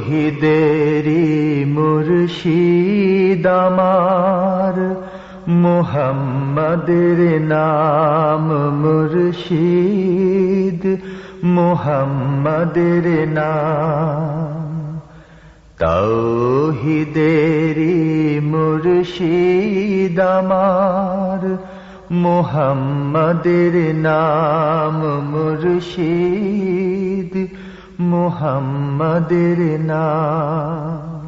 তৌহিদেরি মুর্শিদ আমার, মুহাম্মাদের নাম মুর্শিদ, মুহাম্মাদের নাম। তৌহিদেরি মুর্শিদ আমার, মুহাম্মাদের নাম মুর্শিদ, মুহাম্মাদের নাম।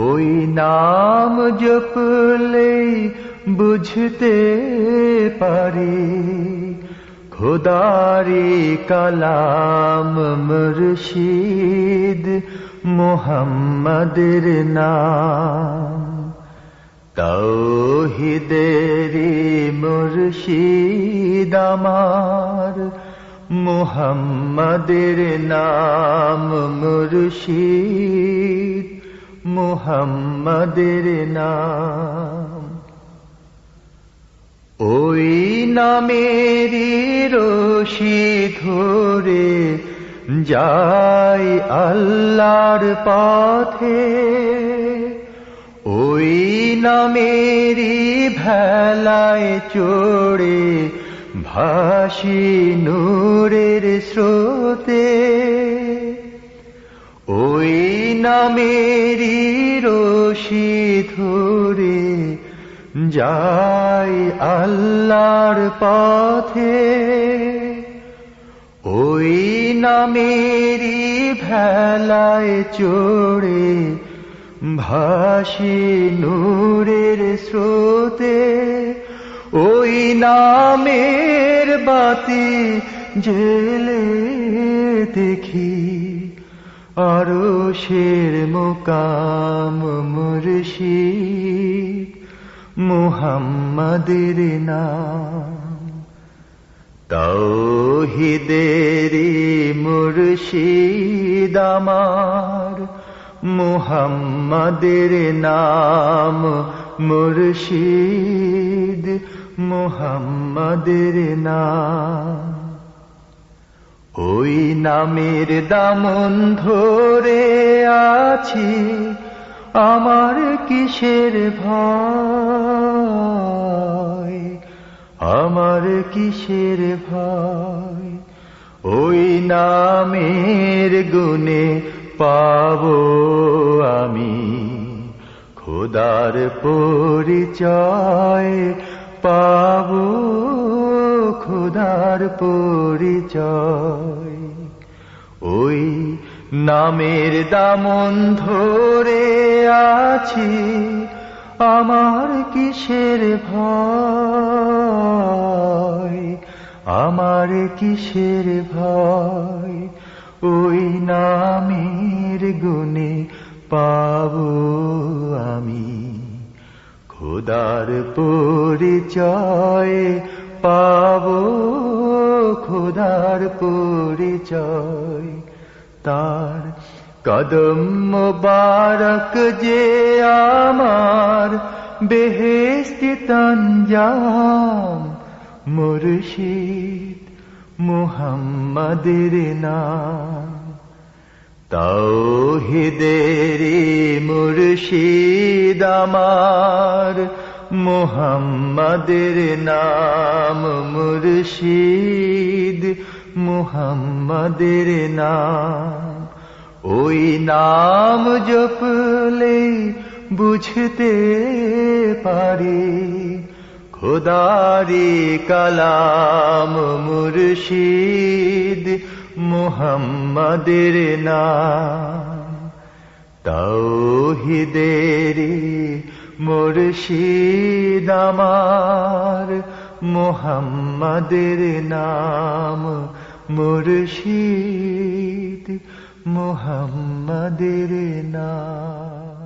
ওই নাম জপলেই বুঝতে পারি খোদারি কালাম মুর্শিদ, মুহাম্মাদের নাম। তৌহিদেরি মুর্শিদ আমার, মুহাম্মাদের নাম মুর্শিদ, মুহাম্মাদের নাম। ওই নামেরই রশি ধরে যাই আল্লাহর পথে, ওই নামেরই ভেলায় চড়ে ভাসি নূরের স্রোতে। ওই নামেরই রশি ধরে যাই আল্লাহর পথে, ওই নামেরই ভেলায় চড়ে ভাসি নূরের স্রোতে। ওই নামের বাতি জেলে দেখি আরশের মুকাম মুর্শিদ, মুহাম্মাদের নাম। তৌহিদেরি মুর্শিদ আমার, মুহাম্মাদের নাম মুর্শিদ, মুহাম্মাদের নাম। ওই নামের দামন ধরে আছি, আমার কিসের ভয়, আমার কিসের ভয়। ওই নামের গুণে পাবো আমি খোদার পরিচয়, পাবো খোদার পরিচয়। ওই নামের দামন ধরে আছি, আমার কিসের ভয়, আমার কিসের ভয়। ওই নামের গুণে পাবো আমি খোদার পরিচয়, পাবো খোদার পরিচয়। তার কদম মোবারক যে আমার বেহেশতি তঞ্জাম মুর্শিদ, মুহাম্মাদের নাম। তৌহিদেরি মুর্শিদ আমার, মুহাম্মাদের নাম মুর্শিদ, মুহাম্মাদের নাম। ওই নাম জপলে বুঝতে পারি খোদারি কালাম মুর্শিদ, মুহাম্মাদের নাম। তৌহিদেরি মুর্শিদ আমার, মুহাম্মাদের নাম মুর্শিদ, মুহাম্মাদের নাম।